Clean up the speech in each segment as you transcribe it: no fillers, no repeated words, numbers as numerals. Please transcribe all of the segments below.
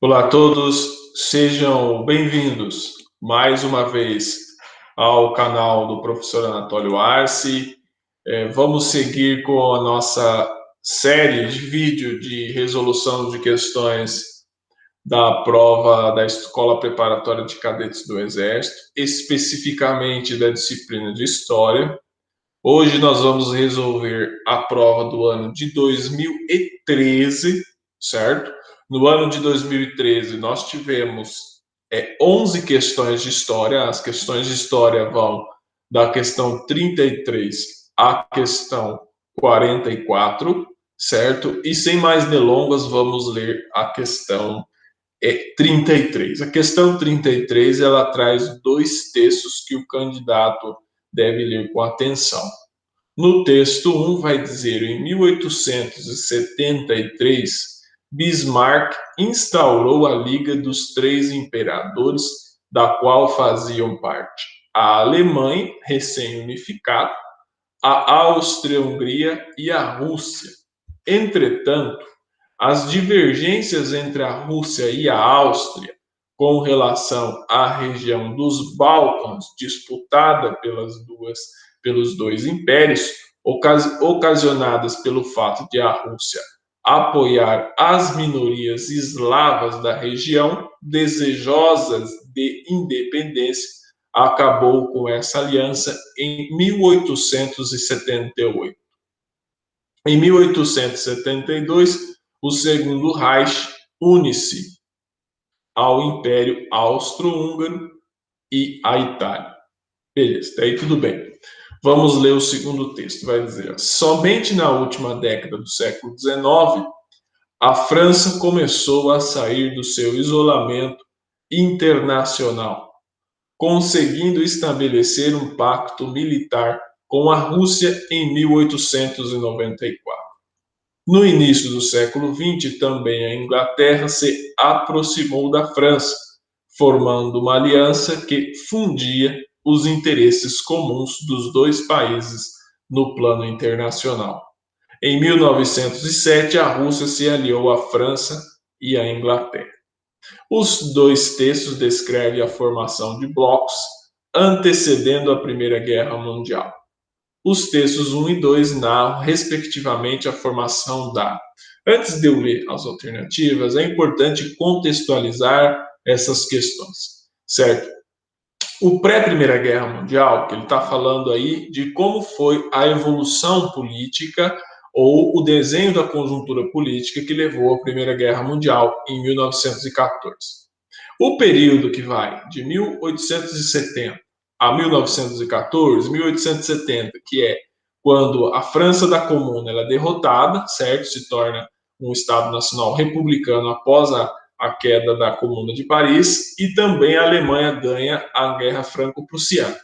Olá a todos, sejam bem-vindos mais uma vez ao canal do professor Anatólio Arce. Vamos seguir com a nossa série de vídeo de resolução de questões da prova da Escola Preparatória de Cadetes do Exército, especificamente da disciplina de História. Hoje nós vamos resolver a prova do ano de 2013, certo? No ano de 2013, nós tivemos 11 questões de história. As questões de história vão da questão 33 à questão 44, certo? E sem mais delongas, vamos ler a questão 33. A questão 33, ela traz dois textos que o candidato deve ler com atenção. No texto 1, vai dizer: em 1873, Bismarck instaurou a Liga dos Três Imperadores, da qual faziam parte a Alemanha, recém-unificada, a Áustria-Hungria e a Rússia. Entretanto, as divergências entre a Rússia e a Áustria com relação à região dos Balcãs, disputada pelos dois impérios, ocasionadas pelo fato de a Rússia apoiar as minorias eslavas da região, desejosas de independência, acabou com essa aliança em 1878. Em 1872, o Segundo Reich une-se ao Império Austro-Húngaro e à Itália. Beleza, daí tudo bem. Vamos ler o segundo texto. Vai dizer: somente na última década do século XIX, a França começou a sair do seu isolamento internacional, conseguindo estabelecer um pacto militar com a Rússia em 1894. No início do século XX, também a Inglaterra se aproximou da França, formando uma aliança que fundia os interesses comuns dos dois países no plano internacional. Em 1907, a Rússia se aliou à França e à Inglaterra. Os dois textos descrevem a formação de blocos antecedendo a Primeira Guerra Mundial. Os textos 1 e 2 narram, respectivamente, a formação da... Antes de eu ler as alternativas, é importante contextualizar essas questões, certo? O pré-Primeira Guerra Mundial, que ele está falando aí de como foi a evolução política ou o desenho da conjuntura política que levou à Primeira Guerra Mundial em 1914. O período que vai de 1870 a 1914, 1870, que é quando a França da Comuna ela é derrotada, certo? Se torna um Estado Nacional republicano após a queda da Comuna de Paris, e também a Alemanha ganha a Guerra Franco-Prussiana.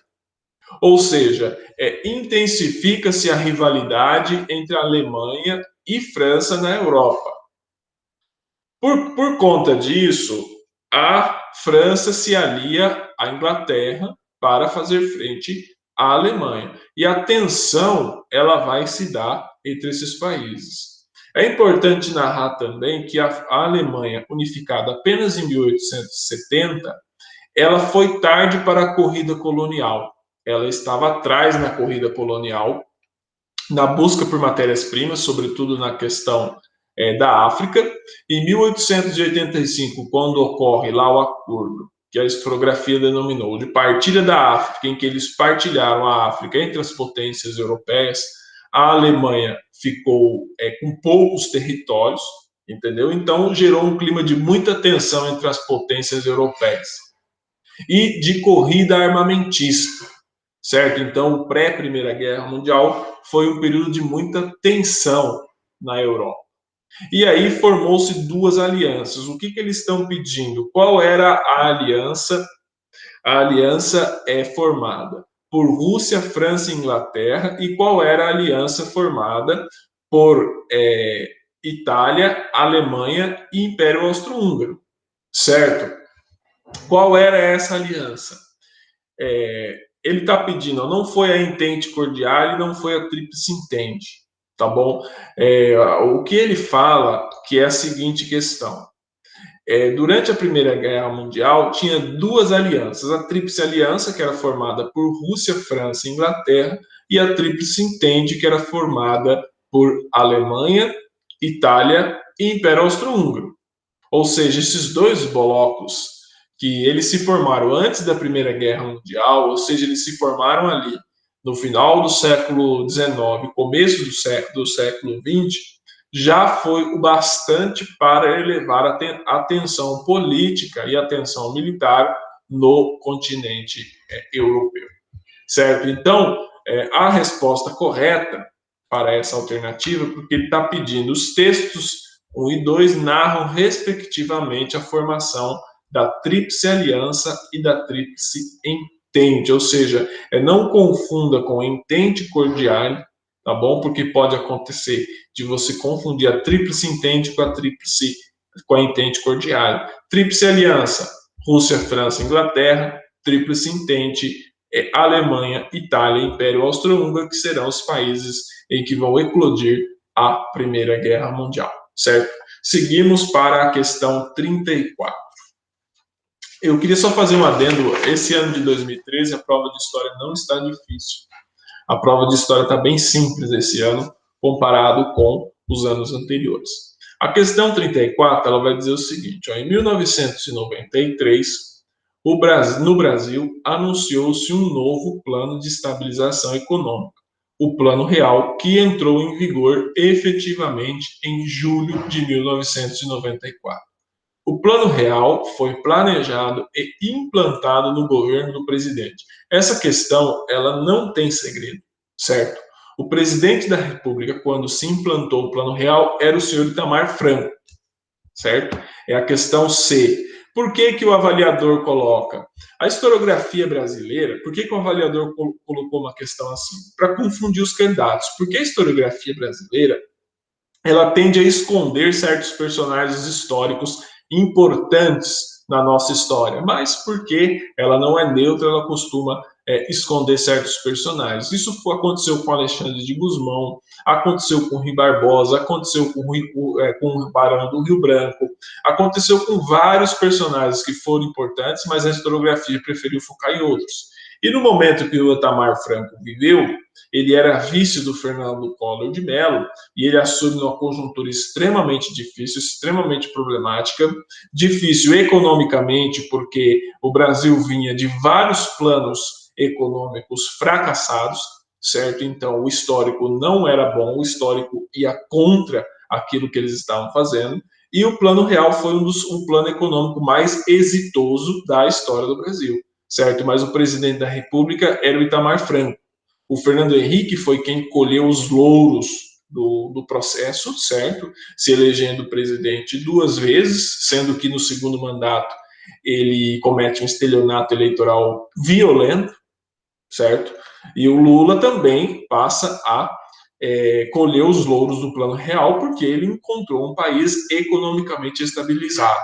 Ou seja, intensifica-se a rivalidade entre a Alemanha e França na Europa. Por conta disso, a França se alia à Inglaterra para fazer frente à Alemanha. E a tensão ela vai se dar entre esses países. É importante narrar também que a Alemanha, unificada apenas em 1870, ela foi tarde para a corrida colonial. Ela estava atrás na corrida colonial, na busca por matérias-primas, sobretudo na questão da África. Em 1885, quando ocorre lá o acordo que a historiografia denominou de partilha da África, em que eles partilharam a África entre as potências europeias, a Alemanha ficou com poucos territórios, entendeu? Então gerou um clima de muita tensão entre as potências europeias e de corrida armamentista, certo? Então, o pré-Primeira Guerra Mundial foi um período de muita tensão na Europa. E aí formou-se duas alianças. O que eles estão pedindo? Qual era a aliança? A aliança é formada por Rússia, França e Inglaterra. E qual era a aliança formada por Itália, Alemanha e Império Austro-Húngaro, certo? Qual era essa aliança? Ele está pedindo, não foi a Entente Cordial e não foi a Tríplice Entente, tá bom? O que ele fala que é a seguinte questão: durante a Primeira Guerra Mundial, tinha duas alianças. A Tríplice Aliança, que era formada por Rússia, França e Inglaterra, e a Tríplice Entente, que era formada por Alemanha, Itália e Império Austro-Húngaro. Ou seja, esses dois blocos que eles se formaram antes da Primeira Guerra Mundial, ou seja, eles se formaram ali no final do século XIX, começo do século XX, já foi o bastante para elevar a atenção política e a atenção militar no continente europeu, certo? Então, a resposta correta para essa alternativa, porque ele está pedindo os textos 1 e 2 narram, respectivamente, a formação da Tríplice Aliança e da Tríplice Entente, ou seja, não confunda com Entente Cordiale, tá bom? Porque pode acontecer de você confundir a Tríplice Entente com a Entente Cordiale. Tríplice Aliança, Rússia, França, Inglaterra. Tríplice Entente, Alemanha, Itália e Império Austro-Húngaro, que serão os países em que vão eclodir a Primeira Guerra Mundial, certo? Seguimos para a questão 34. Eu queria só fazer um adendo. Esse ano de 2013, a prova de história não está difícil. A prova de história está bem simples esse ano, comparado com os anos anteriores. A questão 34, ela vai dizer o seguinte, em 1993, no Brasil, anunciou-se um novo plano de estabilização econômica, o Plano Real, que entrou em vigor efetivamente em julho de 1994. O Plano Real foi planejado e implantado no governo do presidente. Essa questão, ela não tem segredo, certo? O presidente da República, quando se implantou o Plano Real, era o senhor Itamar Franco, certo? É a questão C. Por que o avaliador coloca? A historiografia brasileira, por que o avaliador colocou uma questão assim? Para confundir os candidatos. Porque a historiografia brasileira, ela tende a esconder certos personagens históricos importantes na nossa história, mas porque ela não é neutra, ela costuma esconder certos personagens. Isso aconteceu com Alexandre de Gusmão, aconteceu com Rui Barbosa, aconteceu com o Barão do Rio Branco, aconteceu com vários personagens que foram importantes, mas a historiografia preferiu focar em outros. E no momento que o Itamar Franco viveu, ele era vice do Fernando Collor de Mello, e ele assume uma conjuntura extremamente difícil, extremamente problemática, difícil economicamente, porque o Brasil vinha de vários planos econômicos fracassados, certo? Então, o histórico não era bom, o histórico ia contra aquilo que eles estavam fazendo, e o Plano Real foi um plano econômico mais exitoso da história do Brasil, certo? Mas o presidente da República era o Itamar Franco. O Fernando Henrique foi quem colheu os louros do processo, certo? Se elegendo presidente 2 vezes, sendo que no segundo mandato ele comete um estelionato eleitoral violento, certo? E o Lula também passa a colher os louros do Plano Real porque ele encontrou um país economicamente estabilizado,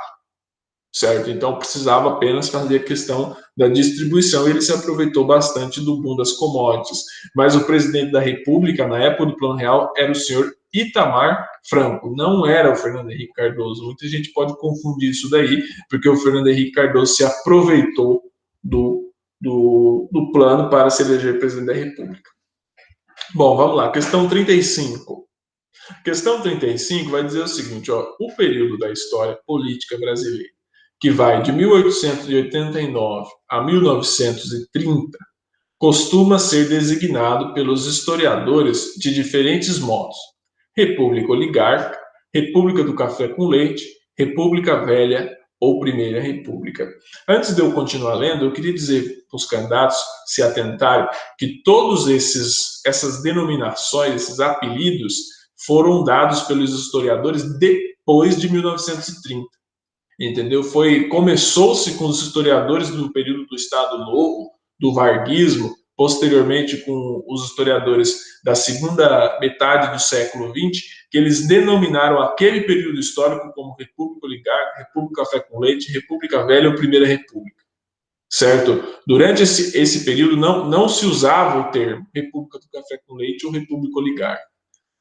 certo? Então precisava apenas fazer a questão da distribuição e ele se aproveitou bastante do boom das commodities. Mas o presidente da República, na época do Plano Real, era o senhor Itamar Franco, não era o Fernando Henrique Cardoso. Muita gente pode confundir isso daí, porque o Fernando Henrique Cardoso se aproveitou do plano para se eleger presidente da República. Bom, vamos lá, questão 35. Questão 35 vai dizer o seguinte, o período da história política brasileira, que vai de 1889 a 1930, costuma ser designado pelos historiadores de diferentes modos: República Oligárquica, República do Café com Leite, República Velha ou Primeira República. Antes de eu continuar lendo, eu queria dizer para os candidatos se atentarem que todos essas denominações, esses apelidos, foram dados pelos historiadores depois de 1930. Entendeu? Começou-se com os historiadores do período do Estado Novo, do varguismo, posteriormente com os historiadores da segunda metade do século XX, que eles denominaram aquele período histórico como República Oligárquica, República Café com Leite, República Velha ou Primeira República, certo? Durante esse período não se usava o termo República do Café com Leite ou República Oligárquica.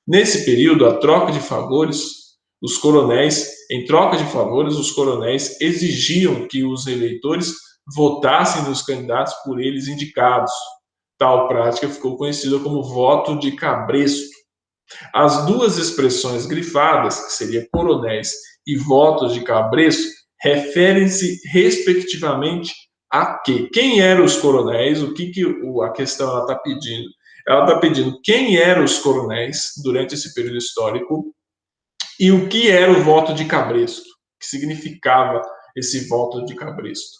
Nesse período, a troca de favores, Os coronéis, em troca de favores, os coronéis exigiam que os eleitores votassem nos candidatos por eles indicados. Tal prática ficou conhecida como voto de cabresto. As duas expressões grifadas, que seria coronéis e votos de cabresto, referem-se respectivamente a quê? Quem eram os coronéis? O que a questão está pedindo? Ela está pedindo quem eram os coronéis durante esse período histórico e o que era o voto de cabresto, o que significava esse voto de cabresto.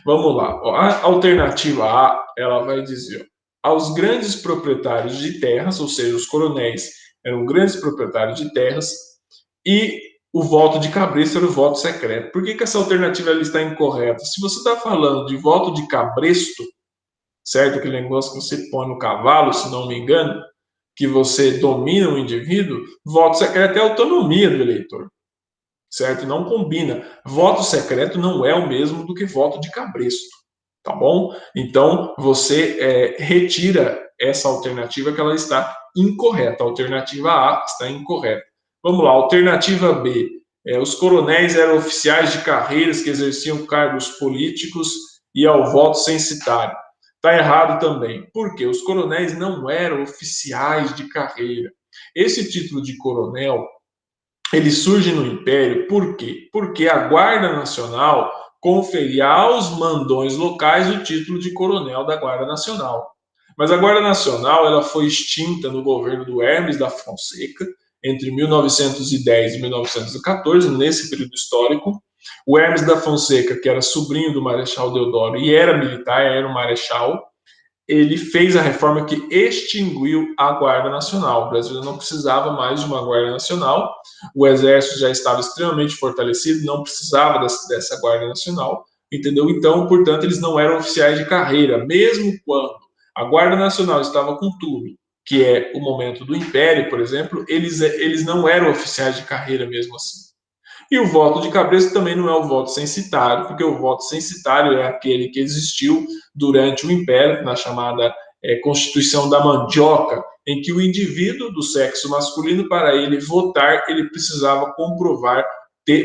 Vamos lá. A alternativa A, ela vai dizer, aos grandes proprietários de terras, ou seja, os coronéis eram grandes proprietários de terras, e o voto de cabresto era o voto secreto. Por que essa alternativa ela está incorreta? Se você está falando de voto de cabresto, certo? Aquele negócio que você põe no cavalo, se não me engano, que você domina o indivíduo, voto secreto é a autonomia do eleitor, certo? Não combina. Voto secreto não é o mesmo do que voto de cabresto, tá bom? Então, você retira essa alternativa que ela está incorreta. A alternativa A está incorreta. Vamos lá, alternativa B. Os coronéis eram oficiais de carreiras que exerciam cargos políticos e ao voto censitário. Está errado também. Por quê? Os coronéis não eram oficiais de carreira. Esse título de coronel, ele surge no Império por quê? Porque a Guarda Nacional conferia aos mandões locais o título de coronel da Guarda Nacional. Mas a Guarda Nacional ela foi extinta no governo do Hermes da Fonseca, entre 1910 e 1914, nesse período histórico. O Hermes da Fonseca, que era sobrinho do Marechal Deodoro e era militar, era um marechal, ele fez a reforma que extinguiu a Guarda Nacional. O Brasil não precisava mais de uma Guarda Nacional, o Exército já estava extremamente fortalecido, não precisava dessa Guarda Nacional, entendeu? Então, portanto, eles não eram oficiais de carreira, mesmo quando a Guarda Nacional estava com tudo, que é o momento do Império, por exemplo, eles não eram oficiais de carreira mesmo assim. E o voto de cabresto também não é o voto censitário, porque o voto censitário é aquele que existiu durante o Império, na chamada Constituição da Mandioca, em que o indivíduo do sexo masculino, para ele votar, ele precisava comprovar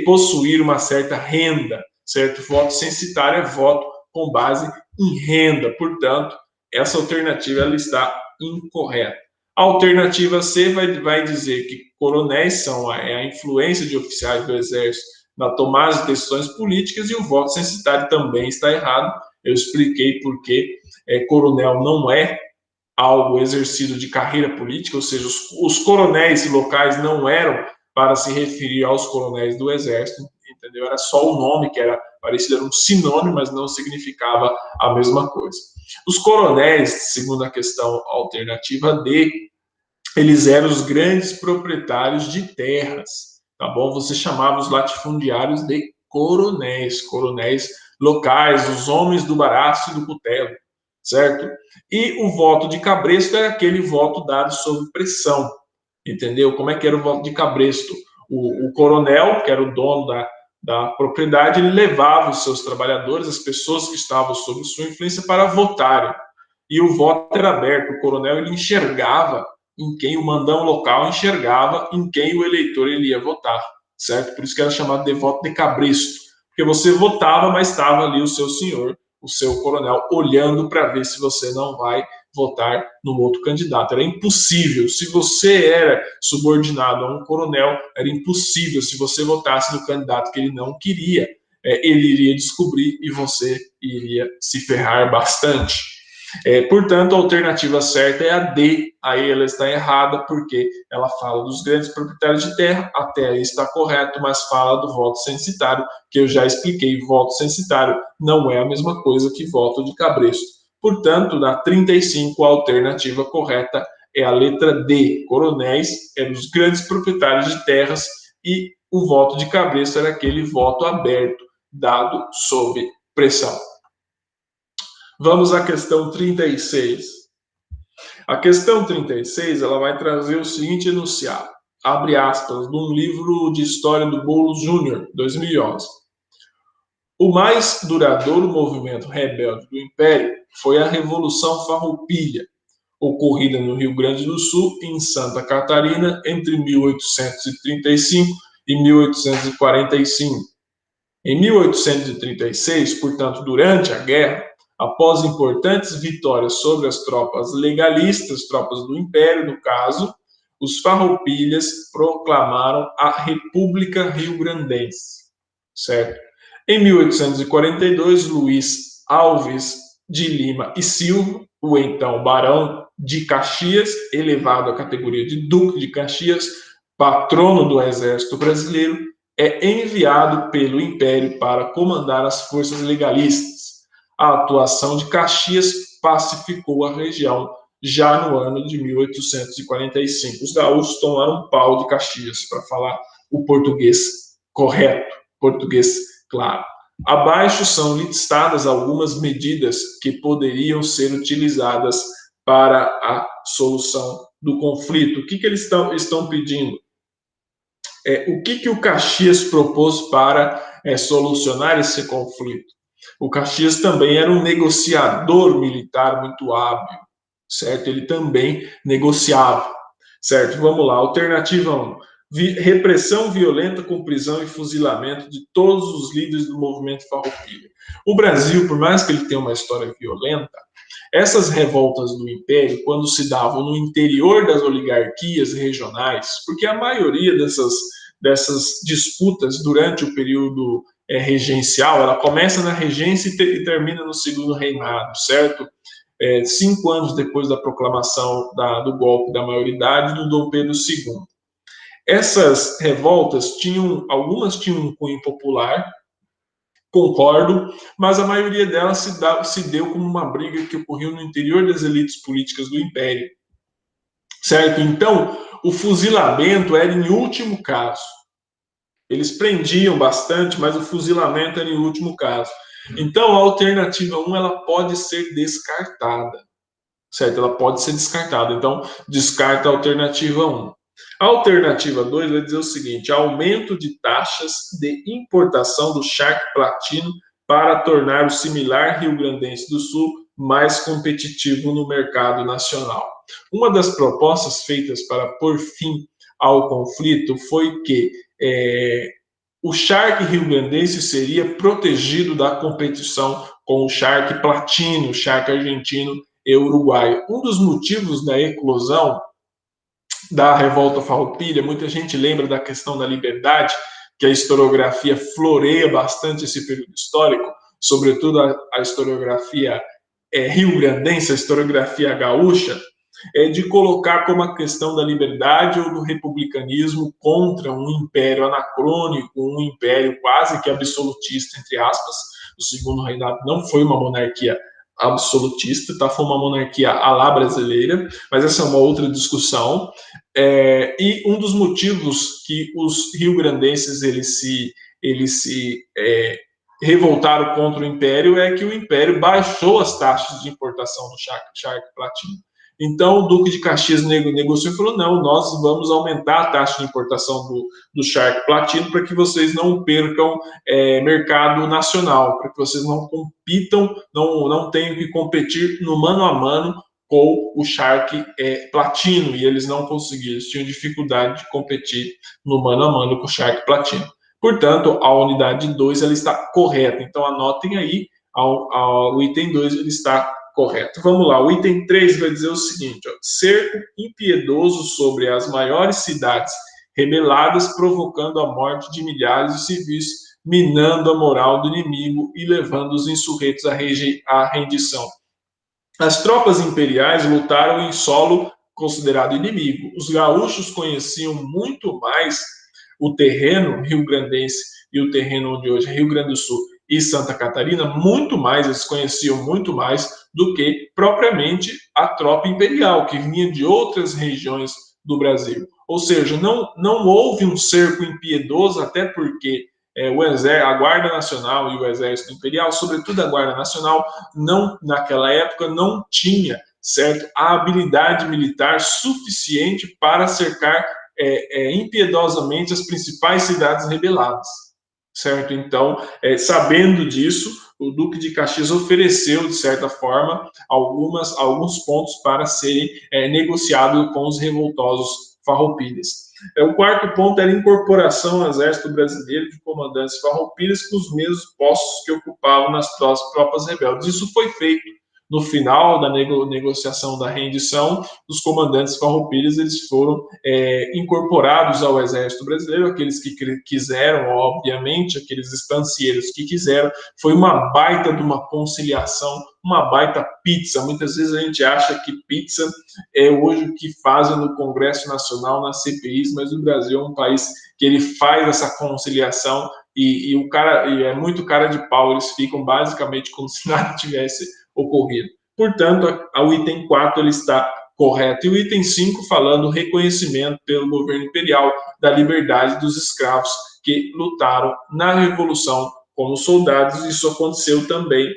possuir uma certa renda, certo? Voto censitário é voto com base em renda, portanto, essa alternativa ela está incorreta. A alternativa C vai dizer que coronéis são a influência de oficiais do Exército na tomada de decisões políticas e o voto censitário também está errado. Eu expliquei porque coronel não é algo exercido de carreira política, ou seja, os coronéis locais não eram para se referir aos coronéis do Exército, entendeu? Era só o nome que era parecido, era um sinônimo, mas não significava a mesma coisa. Os coronéis, segundo a questão alternativa D, eles eram os grandes proprietários de terras, tá bom? Você chamava os latifundiários de coronéis, coronéis locais, os homens do baraço e do cutelo, certo? E o voto de cabresto é aquele voto dado sob pressão, entendeu? Como é que era o voto de cabresto? O coronel, que era o dono da propriedade, ele levava os seus trabalhadores, as pessoas que estavam sob sua influência, para votarem. E o voto era aberto. O coronel ele enxergava em quem o mandão local enxergava em quem o eleitor ele ia votar, certo? Por isso que era chamado de voto de cabresto, porque você votava, mas estava ali o seu senhor, o seu coronel, olhando para ver se você não vai votar no outro candidato. Era impossível. Se você era subordinado a um coronel, era impossível. Se você votasse no candidato que ele não queria, ele iria descobrir e você iria se ferrar bastante. Portanto, a alternativa certa é a D. Aí ela está errada porque ela fala dos grandes proprietários de terra, até aí está correto, mas fala do voto censitário, que eu já expliquei. Voto censitário não é a mesma coisa que voto de cabresto. Portanto, na 35, a alternativa correta é a letra D. Coronéis eram os grandes proprietários de terras e o voto de cabresto era aquele voto aberto, dado sob pressão. Vamos à questão 36. A questão 36 ela vai trazer o seguinte enunciado, abre aspas, de um livro de história do Boulos Júnior, 2011. O mais duradouro movimento rebelde do Império foi a Revolução Farroupilha, ocorrida no Rio Grande do Sul e em Santa Catarina entre 1835 e 1845. Em 1836, portanto, durante a guerra, após importantes vitórias sobre as tropas legalistas, tropas do Império, no caso, os farroupilhas proclamaram a República Rio-Grandense, certo? Em 1842, Luiz Alves de Lima e Silva, o então Barão de Caxias, elevado à categoria de Duque de Caxias, patrono do Exército Brasileiro, é enviado pelo Império para comandar as forças legalistas. A atuação de Caxias pacificou a região já no ano de 1845. Os gaúchos tomaram um pau de Caxias, para falar o português correto, português claro. Abaixo são listadas algumas medidas que poderiam ser utilizadas para a solução do conflito. O que eles estão pedindo? O que o Caxias propôs para solucionar esse conflito? O Caxias também era um negociador militar muito hábil, certo? Ele também negociava, certo? Vamos lá, alternativa 1. Repressão violenta com prisão e fuzilamento de todos os líderes do movimento Farroupilha. O Brasil, por mais que ele tenha uma história violenta, essas revoltas do Império, quando se davam no interior das oligarquias regionais, porque a maioria dessas disputas durante o período regencial, ela começa na regência e termina no segundo reinado, certo? 5 anos depois da proclamação do golpe da maioridade do Dom Pedro II. Essas revoltas algumas tinham um cunho popular, concordo, mas a maioria delas se deu como uma briga que ocorreu no interior das elites políticas do Império, certo? Então, o fuzilamento era em último caso. Eles prendiam bastante, mas o fuzilamento era em último caso. Então, a alternativa 1, ela pode ser descartada, certo? Ela pode ser descartada. Então, descarta a alternativa 1. A alternativa 2 vai dizer o seguinte: aumento de taxas de importação do charque platino para tornar o similar rio-grandense do Sul mais competitivo no mercado nacional. Uma das propostas feitas para pôr fim ao conflito foi que o charque rio-grandense seria protegido da competição com o charque platino, o charque argentino e uruguaio. Um dos motivos da eclosão da revolta farroupilha, muita gente lembra da questão da liberdade, que a historiografia floreia bastante esse período histórico, sobretudo a historiografia rio-grandense, a historiografia gaúcha, de colocar como a questão da liberdade ou do republicanismo contra um império anacrônico, um império quase que absolutista, entre aspas. O segundo reinado não foi uma monarquia absolutista, tá? Foi uma monarquia à la brasileira, mas essa é uma outra discussão. E um dos motivos que os rio-grandenses eles se revoltaram contra o Império é que o Império baixou as taxas de importação do charque platino. Então, o Duque de Caxias negociou e falou: não, nós vamos aumentar a taxa de importação do charque platino para que vocês não percam mercado nacional, para que vocês não compitam, não tenham que competir no mano a mano com o charque platino, e eles não conseguiram, eles tinham dificuldade de competir no mano a mano com o charque platino. Portanto, a unidade 2 ela está correta. Então, anotem aí, o item 2 ele está correto. Vamos lá, o item 3 vai dizer o seguinte: cerco impiedoso sobre as maiores cidades rebeladas, provocando a morte de milhares de civis, minando a moral do inimigo e levando os insurretos à rendição. As tropas imperiais lutaram em solo considerado inimigo. Os gaúchos conheciam muito mais o terreno rio-grandense e o terreno onde hoje é Rio Grande do Sul e Santa Catarina, muito mais, eles conheciam muito mais do que propriamente a tropa imperial, que vinha de outras regiões do Brasil. Ou seja, não houve um cerco impiedoso, até porque a Guarda Nacional e o Exército Imperial, sobretudo a Guarda Nacional, naquela época não tinha, certo, a habilidade militar suficiente para cercar impiedosamente as principais cidades rebeladas, certo? Então, sabendo disso, o Duque de Caxias ofereceu, de certa forma, alguns pontos para serem negociados com os revoltosos farroupilhas. O quarto ponto era a incorporação ao exército brasileiro de comandantes farroupilhas com os mesmos postos que ocupavam nas tropas rebeldes. Isso foi feito. No final da negociação da rendição, os comandantes farroupilhas eles foram incorporados ao exército brasileiro, aqueles que quiseram, obviamente, aqueles estancieiros que quiseram. Foi uma baita de uma conciliação, uma baita pizza. Muitas vezes a gente acha que pizza é hoje o que fazem no Congresso Nacional, nas CPIs, mas o Brasil é um país que ele faz essa conciliação e é muito cara de pau, eles ficam basicamente como se nada tivesse ocorrido. Portanto, o item 4 ele está correto. E o item 5 falando reconhecimento pelo governo imperial da liberdade dos escravos que lutaram na Revolução como soldados. Isso aconteceu também.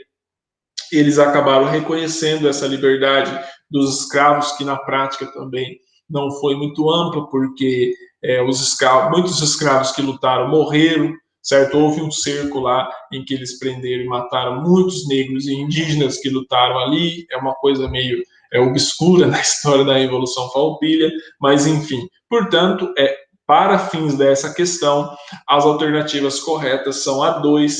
Eles acabaram reconhecendo essa liberdade dos escravos, que na prática também não foi muito ampla, porque muitos escravos que lutaram morreram, certo? Houve um cerco lá em que eles prenderam e mataram muitos negros e indígenas que lutaram ali. É uma coisa meio obscura na história da Revolução Farroupilha, mas enfim. Portanto, para fins dessa questão, as alternativas corretas são a 2,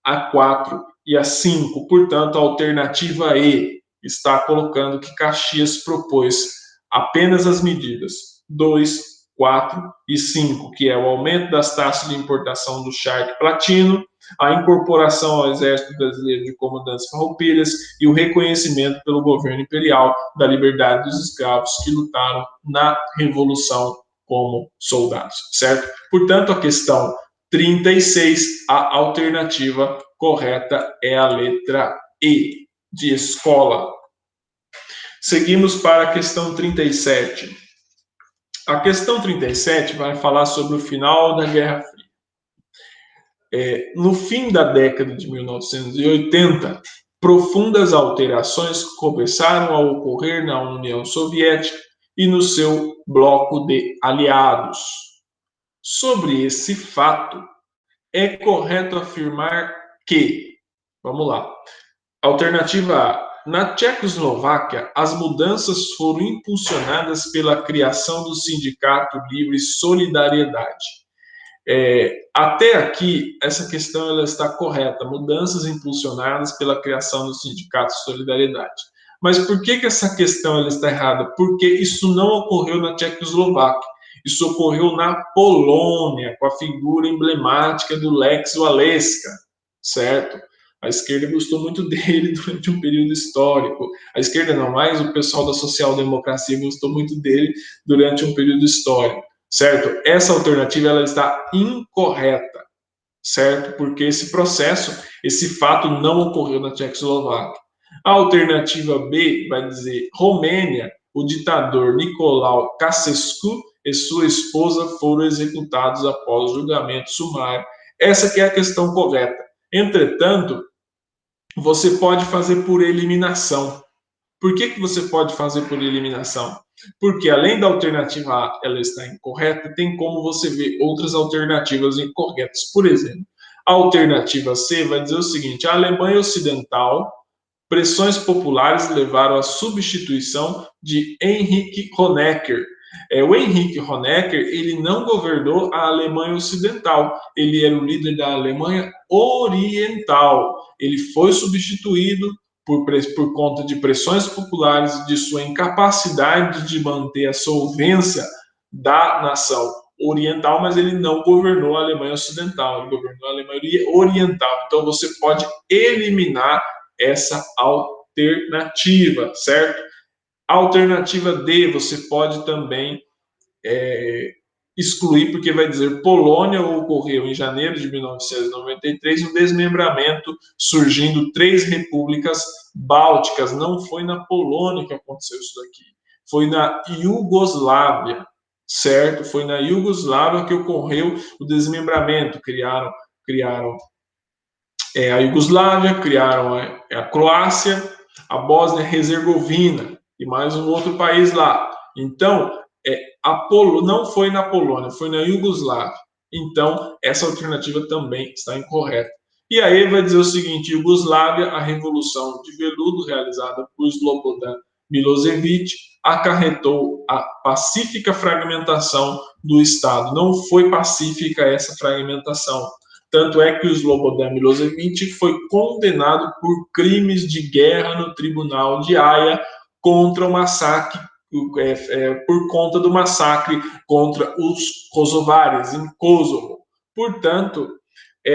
a 4 e a 5. Portanto, a alternativa E está colocando que Caxias propôs apenas as medidas 2, 4 e 5, que é o aumento das taxas de importação do charque platino, a incorporação ao Exército Brasileiro de comandantes farroupilhas e o reconhecimento pelo governo imperial da liberdade dos escravos que lutaram na Revolução como soldados, certo? Portanto, a questão 36, a alternativa correta é a letra E, de escola. Seguimos para a questão 37. A questão 37 vai falar sobre o final da Guerra Fria. No fim da década de 1980, profundas alterações começaram a ocorrer na União Soviética e no seu bloco de aliados. Sobre esse fato, é correto afirmar que, vamos lá, alternativa A, na Tchecoslováquia, as mudanças foram impulsionadas pela criação do Sindicato Livre Solidariedade. Até aqui, essa questão ela está correta, mudanças impulsionadas pela criação do Sindicato Solidariedade. Mas por que essa questão ela está errada? Porque isso não ocorreu na Tchecoslováquia. Isso ocorreu na Polônia, com a figura emblemática do Lech Wałęsa, certo? A esquerda gostou muito dele durante um período histórico. A esquerda não, mas o pessoal da social-democracia gostou muito dele durante um período histórico, certo? Essa alternativa ela está incorreta, certo? Porque esse processo, esse fato não ocorreu na Tchecoslováquia. A alternativa B vai dizer Romênia, o ditador Nicolau Ceausescu e sua esposa foram executados após julgamento sumário. Essa que é a questão correta. Entretanto, você pode fazer por eliminação. Por que você pode fazer por eliminação? Porque além da alternativa A, ela está incorreta, tem como você ver outras alternativas incorretas. Por exemplo, a alternativa C vai dizer o seguinte: a Alemanha Ocidental, pressões populares levaram à substituição de Henrik Honecker. O Henrik Honecker, ele não governou a Alemanha Ocidental, ele era o líder da Alemanha Oriental. Ele foi substituído por conta de pressões populares e de sua incapacidade de manter a solvência da nação oriental, mas ele não governou a Alemanha Ocidental, ele governou a Alemanha Oriental. Então você pode eliminar essa alternativa, certo? A alternativa D você pode também excluir, porque vai dizer Polônia ocorreu em janeiro de 1993 um desmembramento, surgindo 3 repúblicas bálticas. Não foi na Polônia que aconteceu isso daqui, foi na Iugoslávia, certo? Foi na Iugoslávia que ocorreu o desmembramento. Criaram a Iugoslávia, criaram a Croácia, a Bósnia-Herzegovina e mais um outro país lá. Então, não foi na Polônia, foi na Iugoslávia. Então, essa alternativa também está incorreta. E aí vai dizer o seguinte: Iugoslávia, a revolução de veludo realizada por Slobodan Milošević acarretou a pacífica fragmentação do Estado. Não foi pacífica essa fragmentação. Tanto é que o Slobodan Milosevic foi condenado por crimes de guerra no Tribunal de Haia contra o massacre, por conta do massacre contra os kosovares em Kosovo. Portanto,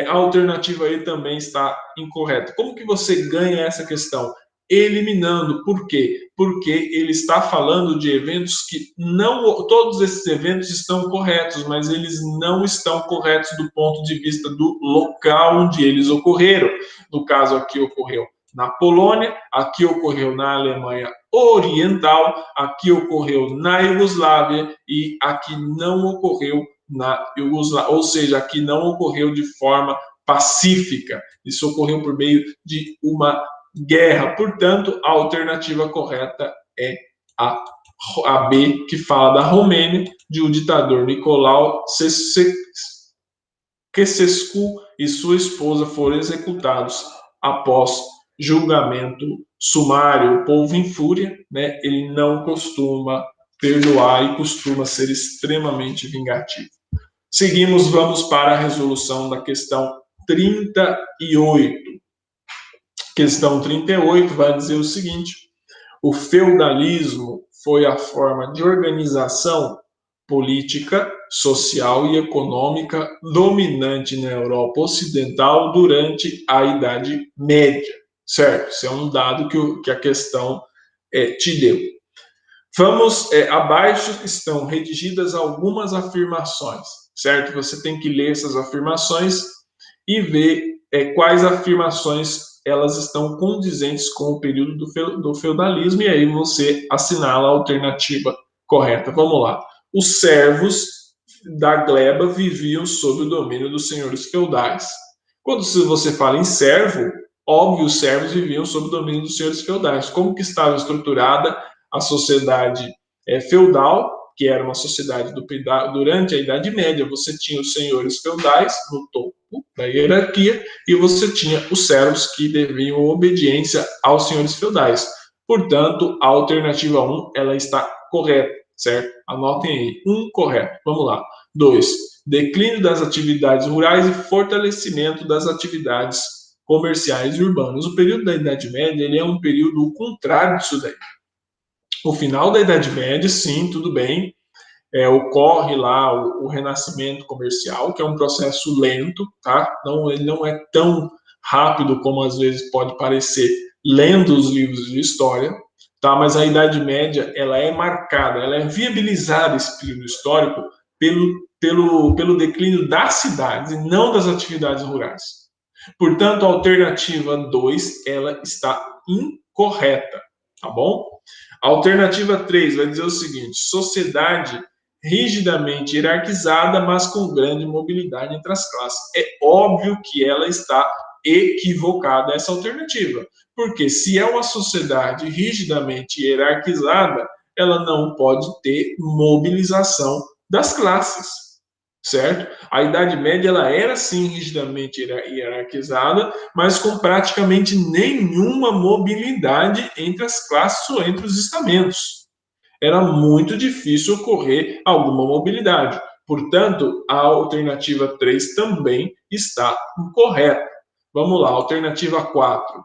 a alternativa aí também está incorreta. Como que você ganha essa questão? Eliminando. Por quê? Porque ele está falando de eventos que não, todos esses eventos estão corretos, mas eles não estão corretos do ponto de vista do local onde eles ocorreram. No caso aqui ocorreu na Polônia, aqui ocorreu na Alemanha Oriental, aqui ocorreu na Iugoslávia e aqui não ocorreu na Iugoslávia, ou seja, aqui não ocorreu de forma pacífica. Isso ocorreu por meio de uma guerra. Portanto, a alternativa correta é a B, que fala da Romênia, de o ditador Nicolau Ceausescu e sua esposa foram executados após julgamento sumário. O povo em fúria, né? Ele não costuma perdoar e costuma ser extremamente vingativo. Seguimos, vamos para a resolução da questão 38. Questão 38 vai dizer o seguinte: o feudalismo foi a forma de organização política, social e econômica dominante na Europa Ocidental durante a Idade Média. Certo? Isso é um dado que a questão te deu. Vamos, abaixo estão redigidas algumas afirmações, certo? Você tem que ler essas afirmações e ver quais afirmações elas estão condizentes com o período do feudalismo, e aí você assinala a alternativa correta. Vamos lá. Os servos da gleba viviam sob o domínio dos senhores feudais. Quando você fala em servo, óbvio, os servos viviam sob o domínio dos senhores feudais. Como que estava estruturada a sociedade feudal, que era uma sociedade durante a Idade Média? Você tinha os senhores feudais no topo da hierarquia e você tinha os servos que deviam obediência aos senhores feudais. Portanto, a alternativa 1 ela está correta, certo? Anotem aí, 1 correto. Vamos lá. 2. Declínio das atividades rurais e fortalecimento das atividades comerciais e urbanas. O período da Idade Média ele é um período contrário disso daí. O final da Idade Média, sim, tudo bem, ocorre lá o renascimento comercial, que é um processo lento, tá? Ele não é tão rápido como às vezes pode parecer lendo os livros de história, tá? Mas a Idade Média, ela é marcada, ela é viabilizada, esse período histórico, pelo declínio das cidades e não das atividades rurais. Portanto, a alternativa 2, ela está incorreta, tá bom? A alternativa 3 vai dizer o seguinte: sociedade rigidamente hierarquizada, mas com grande mobilidade entre as classes. É óbvio que ela está equivocada, essa alternativa. Porque se é uma sociedade rigidamente hierarquizada, ela não pode ter mobilização das classes, certo? A Idade Média ela era sim rigidamente hierarquizada, mas com praticamente nenhuma mobilidade entre as classes ou entre os estamentos. Era muito difícil ocorrer alguma mobilidade. Portanto, a alternativa 3 também está incorreta. Vamos lá, alternativa 4.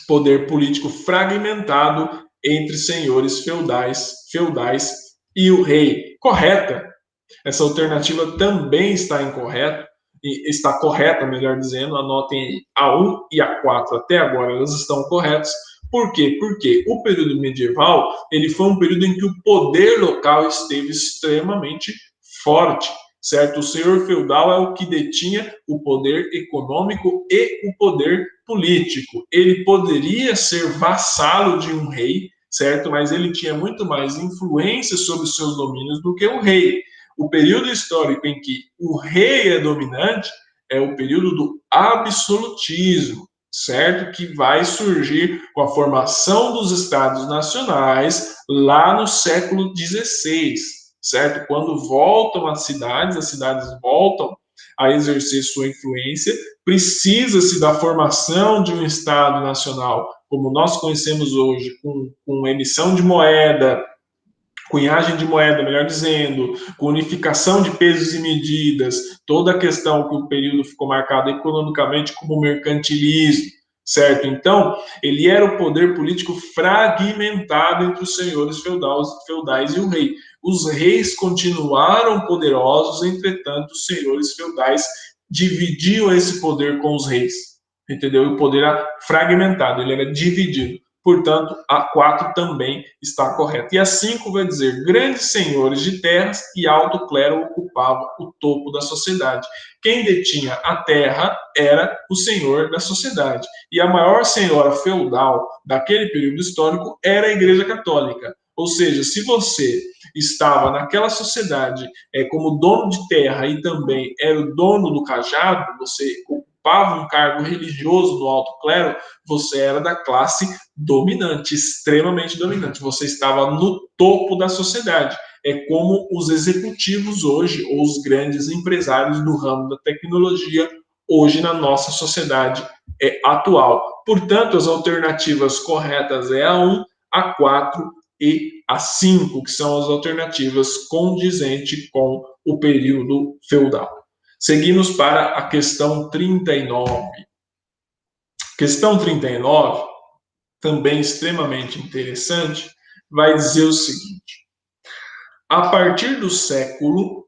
Poder político fragmentado entre senhores feudais e o rei. Correta. Essa alternativa também está incorreta, está correta, melhor dizendo. Anotem aí, a 1 e a 4 até agora elas estão corretas. Por quê? Porque o período medieval ele foi um período em que o poder local esteve extremamente forte, certo? O senhor feudal é o que detinha o poder econômico e o poder político. Ele poderia ser vassalo de um rei, certo? Mas ele tinha muito mais influência sobre os seus domínios do que o rei. O período histórico em que o rei é dominante é o período do absolutismo, certo? Que vai surgir com a formação dos estados nacionais lá no século XVI, certo? Quando voltam as cidades voltam a exercer sua influência, precisa-se da formação de um estado nacional, como nós conhecemos hoje, com emissão de moeda, cunhagem de moeda, melhor dizendo, com unificação de pesos e medidas, toda a questão que o período ficou marcado economicamente como mercantilismo, certo? Então, ele era o poder político fragmentado entre os senhores feudais e o rei. Os reis continuaram poderosos, entretanto, os senhores feudais dividiam esse poder com os reis, entendeu? E o poder era fragmentado, ele era dividido. Portanto, a 4 também está correta. E a 5 vai dizer: grandes senhores de terras e alto clero ocupavam o topo da sociedade. Quem detinha a terra era o senhor da sociedade. E a maior senhora feudal daquele período histórico era a Igreja Católica. Ou seja, se você estava naquela sociedade como dono de terra e também era o dono do cajado, você ocupava um cargo religioso no alto clero, você era da classe dominante, extremamente dominante. Você estava no topo da sociedade. É como os executivos hoje, ou os grandes empresários do ramo da tecnologia, hoje na nossa sociedade atual. Portanto, as alternativas corretas é a 1, a 4 e a 5, que são as alternativas condizentes com o período feudal. Seguimos para a questão 39. Questão 39, também extremamente interessante, vai dizer o seguinte: a partir do século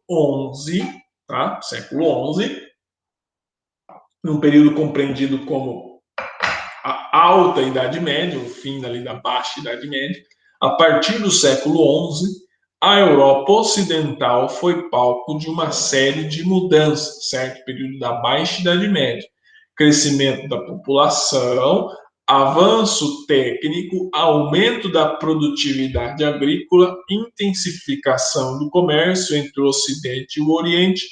XI, tá? Século XI, num período compreendido como a Alta Idade Média, o fim ali da Baixa Idade Média, a partir do século XI, a Europa Ocidental foi palco de uma série de mudanças, certo? Período da Baixa Idade Média. Crescimento da população, avanço técnico, aumento da produtividade agrícola, intensificação do comércio entre o Ocidente e o Oriente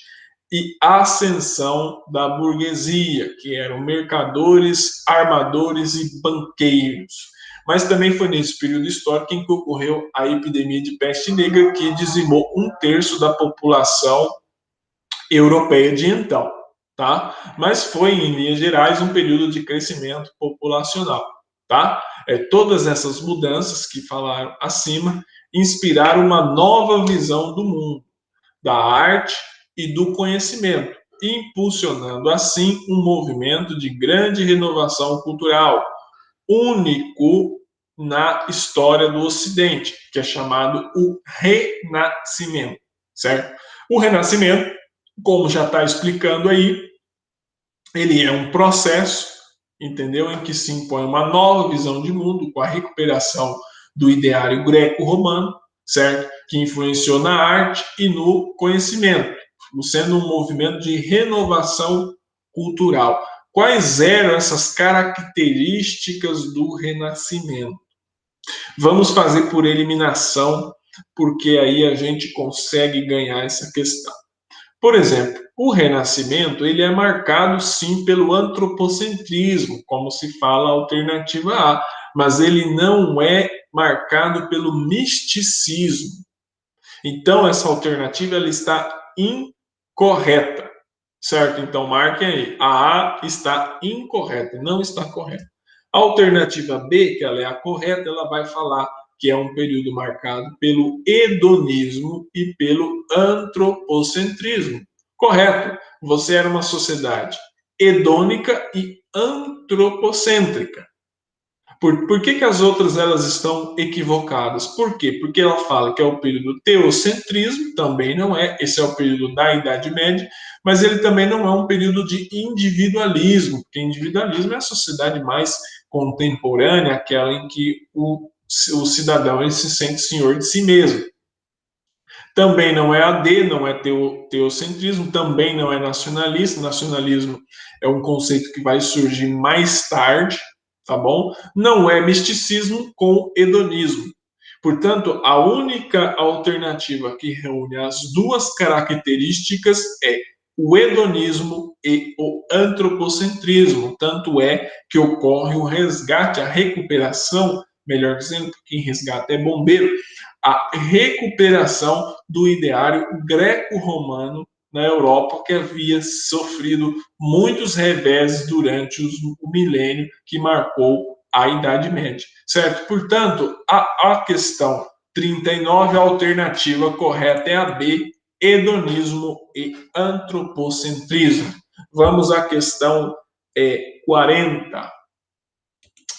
e ascensão da burguesia, que eram mercadores, armadores e banqueiros. Mas também foi nesse período histórico em que ocorreu a epidemia de peste negra, que dizimou 1/3 da população europeia de então, tá? Mas foi, em linhas gerais, um período de crescimento populacional, tá? Todas essas mudanças que falaram acima inspiraram uma nova visão do mundo, da arte e do conhecimento, impulsionando assim um movimento de grande renovação cultural, único na história do Ocidente, que é chamado o Renascimento, certo? O Renascimento, como já está explicando aí, ele é um processo, entendeu? Em que se impõe uma nova visão de mundo com a recuperação do ideário greco-romano, certo? Que influenciou na arte e no conhecimento, sendo um movimento de renovação cultural. Quais eram essas características do Renascimento? Vamos fazer por eliminação, porque aí a gente consegue ganhar essa questão. Por exemplo, o Renascimento ele é marcado sim pelo antropocentrismo, como se fala a alternativa A, mas ele não é marcado pelo misticismo. Então essa alternativa ela está incorreta, certo? Então marquem aí, a A está incorreta, não está correta. A alternativa B, que ela é a correta, ela vai falar que é um período marcado pelo hedonismo e pelo antropocentrismo. Correto. Você era uma sociedade hedônica e antropocêntrica. Por que as outras elas estão equivocadas? Por quê? Porque ela fala que é o período do teocentrismo, também não é, esse é o período da Idade Média, mas ele também não é um período de individualismo, porque individualismo é a sociedade mais contemporânea, aquela em que o cidadão ele se sente senhor de si mesmo. Também não é AD, não é teocentrismo, também não é nacionalista. Nacionalismo é um conceito que vai surgir mais tarde, tá bom? Não é misticismo com hedonismo. Portanto, a única alternativa que reúne as duas características é o hedonismo e o antropocentrismo. Tanto é que ocorre o resgate, a recuperação, melhor dizendo, quem resgata é bombeiro, a recuperação do ideário greco-romano na Europa, que havia sofrido muitos reveses durante o milênio que marcou a Idade Média, certo? Portanto, a questão 39, a alternativa correta é a B, hedonismo e antropocentrismo. Vamos à questão 40.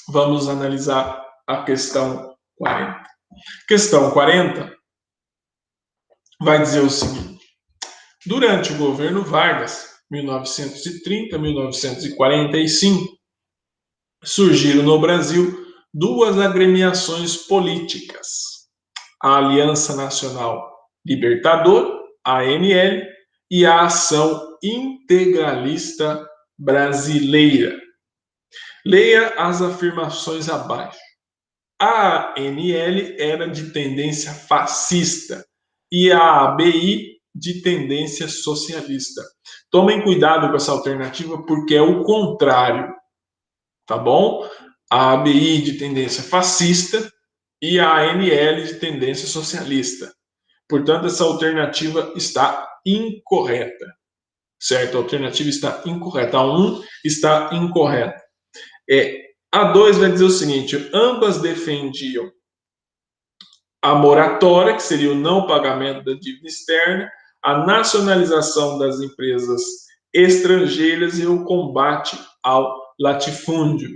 Vamos analisar a questão 40. Questão 40 vai dizer o seguinte: durante o governo Vargas, 1930-1945, surgiram no Brasil duas agremiações políticas: a Aliança Nacional Libertador, ANL, e a Ação Integralista Brasileira. Leia as afirmações abaixo. A ANL era de tendência fascista e a ABI de tendência socialista. Tomem cuidado com essa alternativa porque é o contrário, tá bom? A ABI de tendência fascista e a ANL de tendência socialista. Portanto, essa alternativa está incorreta, certo? A alternativa está incorreta. A 1 está incorreta. A 2 vai dizer o seguinte: ambas defendiam a moratória, que seria o não pagamento da dívida externa, a nacionalização das empresas estrangeiras e o combate ao latifúndio.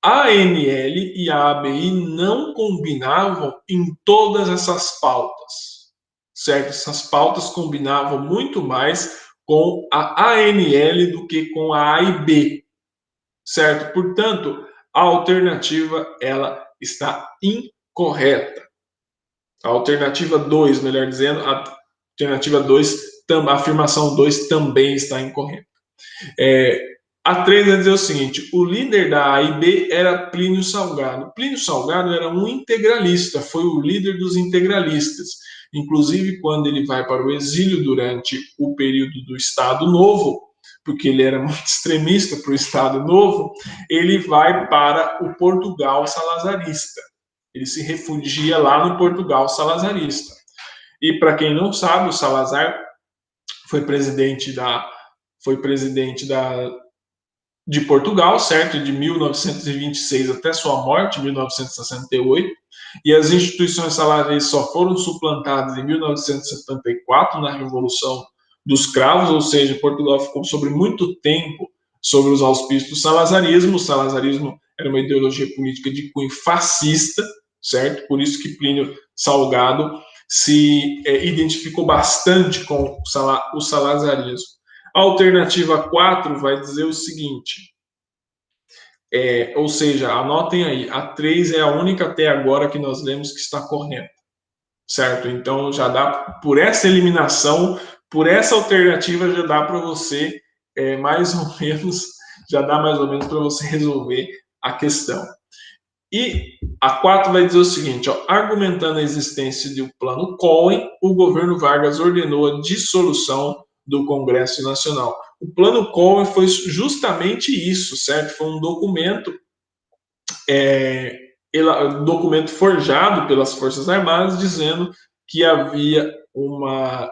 A ANL e a ABI não combinavam em todas essas pautas, certo? Essas pautas combinavam muito mais com a ANL do que com a A e B, certo? Portanto, a alternativa ela está incorreta. A alternativa 2, melhor dizendo, a alternativa 2, a afirmação 2 também está incorreta. A 3 vai dizer o seguinte: o líder da A e B era Plínio Salgado. Plínio Salgado era um integralista, foi o líder dos integralistas. Inclusive, quando ele vai para o exílio durante o período do Estado Novo, porque ele era muito extremista para o Estado Novo, ele vai para o Portugal salazarista. Ele se refugia lá no Portugal salazarista. E para quem não sabe, o Salazar foi presidente de Portugal, certo? De 1926 até sua morte, 1968. E as instituições salazaristas só foram suplantadas em 1974, na Revolução dos Cravos, ou seja, Portugal ficou sobre muito tempo sobre os auspícios do salazarismo. O salazarismo era uma ideologia política de cunho fascista, certo? Por isso que Plínio Salgado se identificou bastante com o salazarismo. A alternativa 4 vai dizer o seguinte, ou seja, anotem aí, a 3 é a única até agora que nós lemos que está correta, certo? Então já dá, por essa eliminação, por essa alternativa já dá para você mais ou menos para você resolver a questão. E a 4 vai dizer o seguinte, argumentando a existência de um plano Cohen, o governo Vargas ordenou a dissolução do Congresso Nacional. O plano Cohen foi justamente isso, certo? Foi um documento, documento forjado pelas Forças Armadas, dizendo que havia uma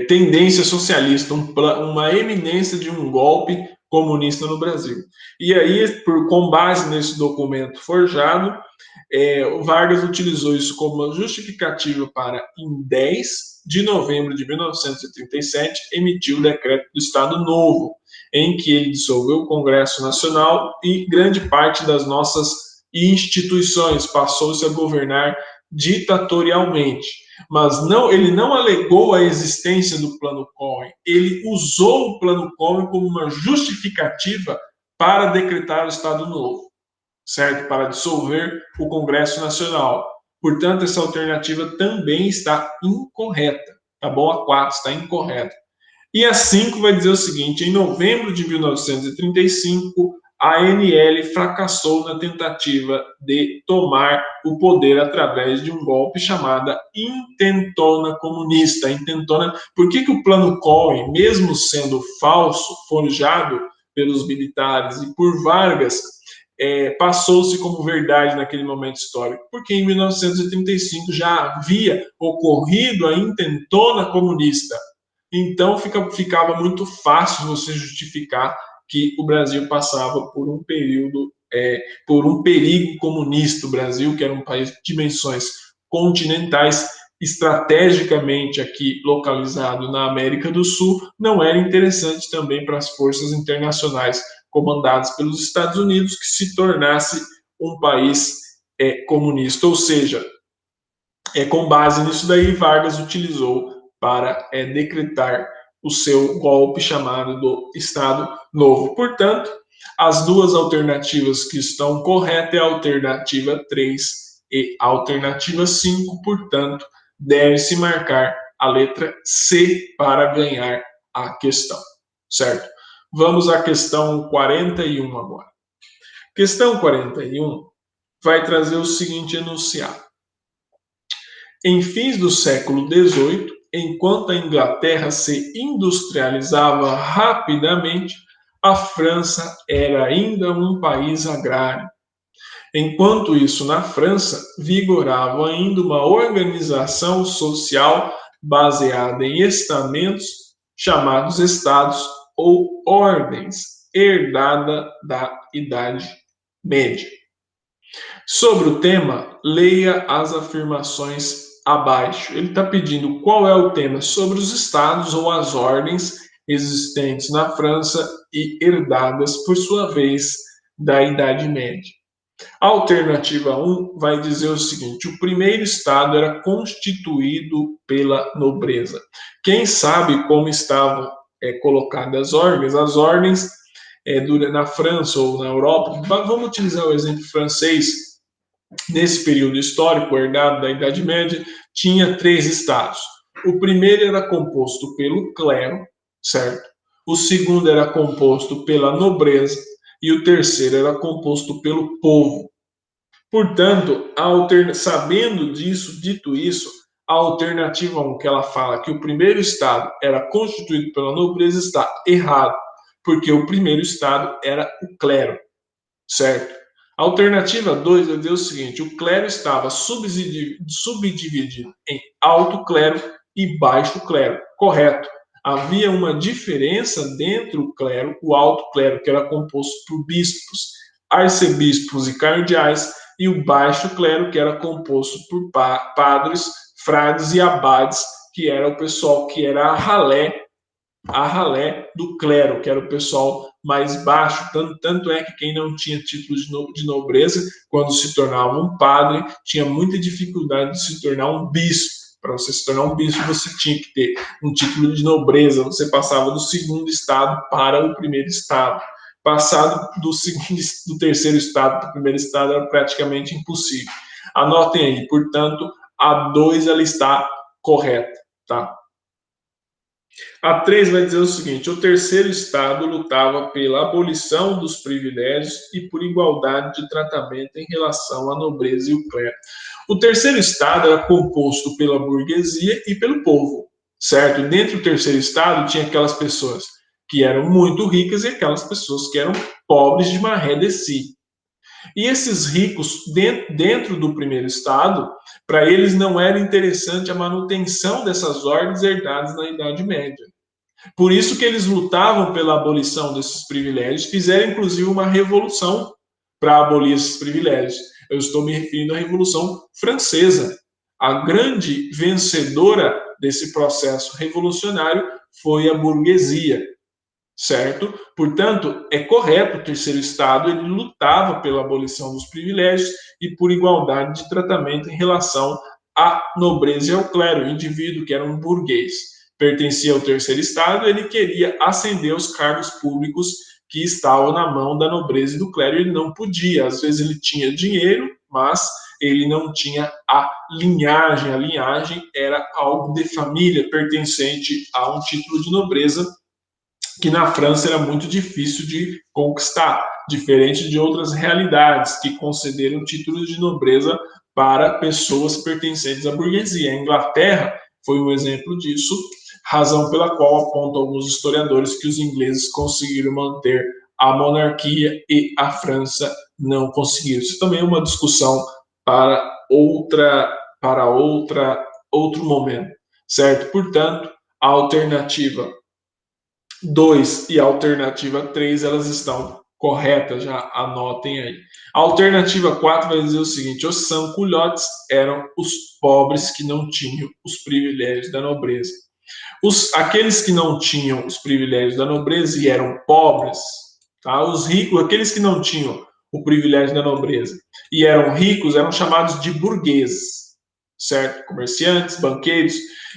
tendência socialista, uma eminência de um golpe comunista no Brasil. E aí, com base nesse documento forjado, o Vargas utilizou isso como uma justificativa para, em 10 de novembro de 1937, emitir o decreto do Estado Novo, em que ele dissolveu o Congresso Nacional e grande parte das nossas instituições passou-se a governar ditatorialmente. Mas ele não alegou a existência do plano Cohen, ele usou o plano Cohen como uma justificativa para decretar o Estado Novo, certo? Para dissolver o Congresso Nacional. Portanto, essa alternativa também está incorreta, tá bom? A 4 está incorreta. E a 5 vai dizer o seguinte: em novembro de 1935, a ANL fracassou na tentativa de tomar o poder através de um golpe chamada intentona comunista. Intentona, por que o plano Cohen, mesmo sendo falso, forjado pelos militares e por Vargas, passou-se como verdade naquele momento histórico? Porque em 1935 já havia ocorrido a intentona comunista. Então ficava muito fácil você justificar que o Brasil passava por um período por um perigo comunista. O Brasil, que era um país de dimensões continentais, estrategicamente aqui localizado na América do Sul, não era interessante também para as forças internacionais comandadas pelos Estados Unidos que se tornasse um país comunista. Ou seja, com base nisso daí, Vargas utilizou para decretar o seu golpe chamado do Estado Novo. Portanto, as duas alternativas que estão corretas é a alternativa 3 e a alternativa 5, portanto, deve-se marcar a letra C para ganhar a questão, certo? Vamos à questão 41 agora. Questão 41 vai trazer o seguinte enunciado. Em fins do século XVIII, enquanto a Inglaterra se industrializava rapidamente, a França era ainda um país agrário. Enquanto isso, na França, vigorava ainda uma organização social baseada em estamentos, chamados estados ou ordens, herdada da Idade Média. Sobre o tema, leia as afirmações abaixo. Ele está pedindo qual é o tema sobre os estados ou as ordens existentes na França e herdadas, por sua vez, da Idade Média. A alternativa 1 vai dizer o seguinte: o primeiro estado era constituído pela nobreza. Quem sabe como estavam colocadas as ordens na França ou na Europa, vamos utilizar o exemplo francês. Nesse período histórico, herdado da Idade Média, tinha 3 estados. O primeiro era composto pelo clero, certo? O segundo era composto pela nobreza e o terceiro era composto pelo povo. Portanto, sabendo disso, dito isso, a alternativa 1, que ela fala que o primeiro estado era constituído pela nobreza, está errado, porque o primeiro estado era o clero, certo? A alternativa 2 vai dizer o seguinte: o clero estava subdividido em alto clero e baixo clero. Correto. Havia uma diferença dentro do clero, o alto clero, que era composto por bispos, arcebispos e cardeais, e o baixo clero, que era composto por padres, frades e abades, que era o pessoal que era a ralé do clero, que era o pessoal mais baixo. Tanto é que quem não tinha título de nobreza, quando se tornava um padre, tinha muita dificuldade de se tornar um bispo. Para você se tornar um bispo, você tinha que ter um título de nobreza. Você passava do segundo estado para o primeiro estado. Passado do terceiro estado para o primeiro estado era praticamente impossível. Anotem aí, portanto, a 2 ela está correta, tá? A 3 vai dizer o seguinte: o terceiro estado lutava pela abolição dos privilégios e por igualdade de tratamento em relação à nobreza e o clero. O terceiro estado era composto pela burguesia e pelo povo, certo? Dentro do terceiro estado tinha aquelas pessoas que eram muito ricas e aquelas pessoas que eram pobres de maré de si. E esses ricos, dentro do primeiro estado, para eles não era interessante a manutenção dessas ordens herdadas na Idade Média. Por isso que eles lutavam pela abolição desses privilégios, fizeram inclusive uma revolução para abolir esses privilégios. Eu estou me referindo à Revolução Francesa. A grande vencedora desse processo revolucionário foi a burguesia, certo? Portanto, é correto, o terceiro estado ele lutava pela abolição dos privilégios e por igualdade de tratamento em relação à nobreza e ao clero. O indivíduo que era um burguês pertencia ao terceiro estado, ele queria ascender os cargos públicos que estavam na mão da nobreza e do clero, ele não podia. Às vezes ele tinha dinheiro, mas ele não tinha a linhagem. A linhagem era algo de família pertencente a um título de nobreza que na França era muito difícil de conquistar, diferente de outras realidades que concederam títulos de nobreza para pessoas pertencentes à burguesia. A Inglaterra foi um exemplo disso, razão pela qual apontam alguns historiadores que os ingleses conseguiram manter a monarquia e a França não conseguiu. Isso também é uma discussão para outro momento, certo? Portanto, a alternativa 2 e a alternativa 3, elas estão correta, já anotem aí. A alternativa 4 vai dizer o seguinte: os sans-culottes eram os pobres que não tinham os privilégios da nobreza. Aqueles que não tinham os privilégios da nobreza e eram pobres, tá? Os ricos, aqueles que não tinham o privilégio da nobreza e eram ricos, eram chamados de burgueses, certo? Comerciantes, banqueiros.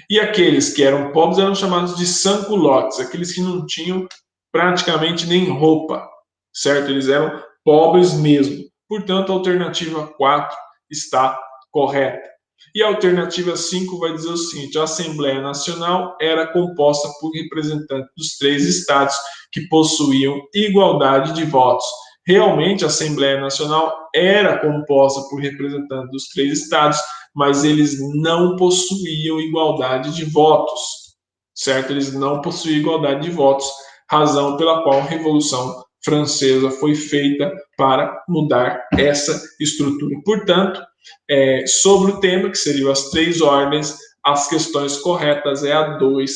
E aqueles que eram pobres eram chamados de sans-culottes, aqueles que não tinham praticamente nem roupa, certo? Eles eram pobres mesmo. Portanto, a alternativa 4 está correta. E a alternativa 5 vai dizer o seguinte: a Assembleia Nacional era composta por representantes dos 3 estados que possuíam igualdade de votos. Realmente, a Assembleia Nacional era composta por representantes dos 3 estados, mas eles não possuíam igualdade de votos, certo? Eles não possuíam igualdade de votos, razão pela qual a Revolução Francesa foi feita para mudar essa estrutura. Portanto, sobre o tema, que seriam as 3 ordens, as questões corretas é a 2,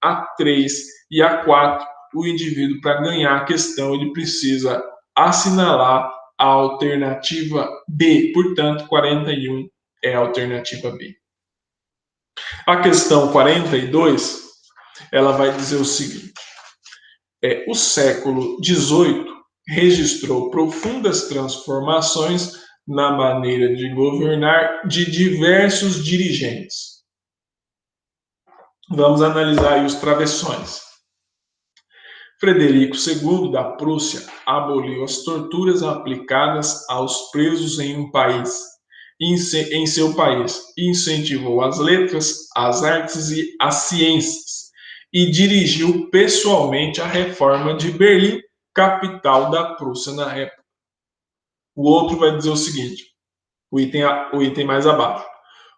a 3 e a 4. O indivíduo, para ganhar a questão, ele precisa assinalar a alternativa B. Portanto, 41 é a alternativa B. A questão 42, ela vai dizer o seguinte: o século XVIII registrou profundas transformações na maneira de governar de diversos dirigentes. Vamos analisar aí os travessões. Frederico II da Prússia aboliu as torturas aplicadas aos presos em seu país, e incentivou as letras, as artes e as ciências, e dirigiu pessoalmente a reforma de Berlim, capital da Prússia na época. O outro vai dizer o seguinte, o item mais abaixo: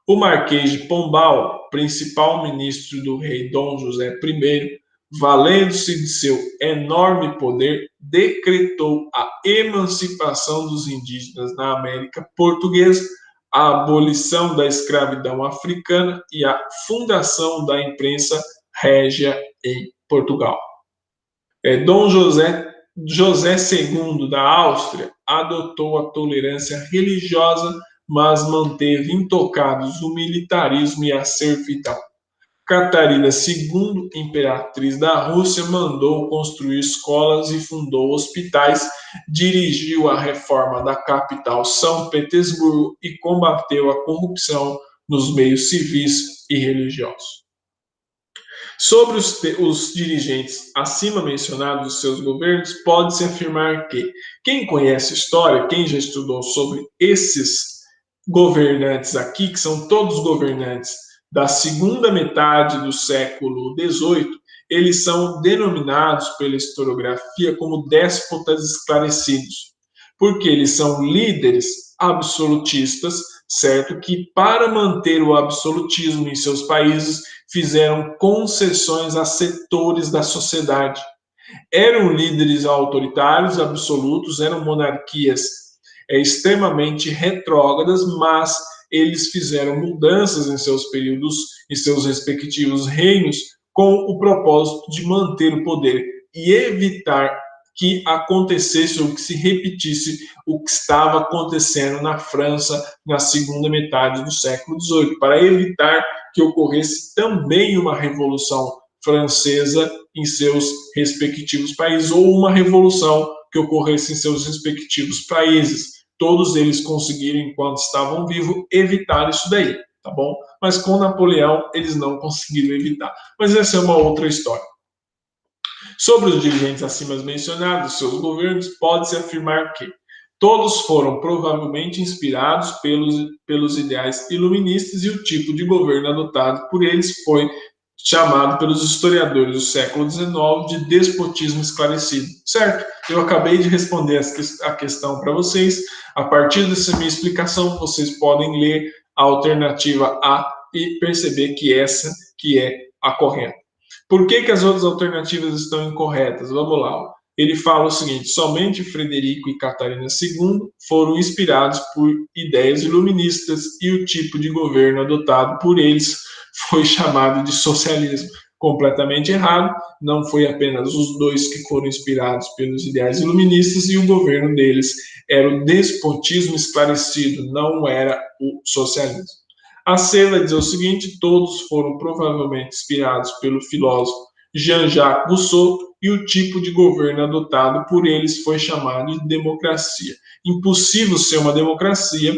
o Marquês de Pombal, principal ministro do rei Dom José I, valendo-se de seu enorme poder, decretou a emancipação dos indígenas na América Portuguesa, a abolição da escravidão africana e a fundação da imprensa régia em Portugal. Dom José II da Áustria adotou a tolerância religiosa, mas manteve intocados o militarismo e a servidão. Catarina II, imperatriz da Rússia, mandou construir escolas e fundou hospitais, dirigiu a reforma da capital São Petersburgo e combateu a corrupção nos meios civis e religiosos. Sobre os dirigentes acima mencionados dos seus governos, pode-se afirmar que quem conhece história, quem já estudou sobre esses governantes aqui, que são todos governantes da segunda metade do século XVIII, eles são denominados pela historiografia como déspotas esclarecidos, porque eles são líderes absolutistas, certo? Que para manter o absolutismo em seus países fizeram concessões a setores da sociedade. Eram líderes autoritários absolutos, eram monarquias extremamente retrógradas, mas eles fizeram mudanças em seus períodos, em seus respectivos reinos, com o propósito de manter o poder e evitar que acontecesse ou que se repetisse o que estava acontecendo na França na segunda metade do século XVIII, para evitar que ocorresse também uma revolução francesa em seus respectivos países, ou uma revolução que ocorresse em seus respectivos países. Todos eles conseguiram, enquanto estavam vivos, evitar isso daí, tá bom? Mas com Napoleão, eles não conseguiram evitar. Mas essa é uma outra história. Sobre os dirigentes acima mencionados, seus governos, pode-se afirmar que todos foram provavelmente inspirados pelos ideais iluministas, e o tipo de governo adotado por eles foi chamado pelos historiadores do século XIX de despotismo esclarecido, certo? Eu acabei de responder a questão para vocês. A partir dessa minha explicação, vocês podem ler a alternativa A e perceber que essa que é a correta. Por que as outras alternativas estão incorretas? Vamos lá. Ele fala o seguinte: somente Frederico e Catarina II foram inspirados por ideias iluministas e o tipo de governo adotado por eles foi chamado de socialismo. completamente errado. Não foi apenas os dois que foram inspirados pelos ideais iluministas, e o governo deles era o despotismo esclarecido, não era o socialismo. A C vai dizer o seguinte: todos foram provavelmente inspirados pelo filósofo Jean-Jacques Rousseau, e o tipo de governo adotado por eles foi chamado de democracia. Impossível ser uma democracia.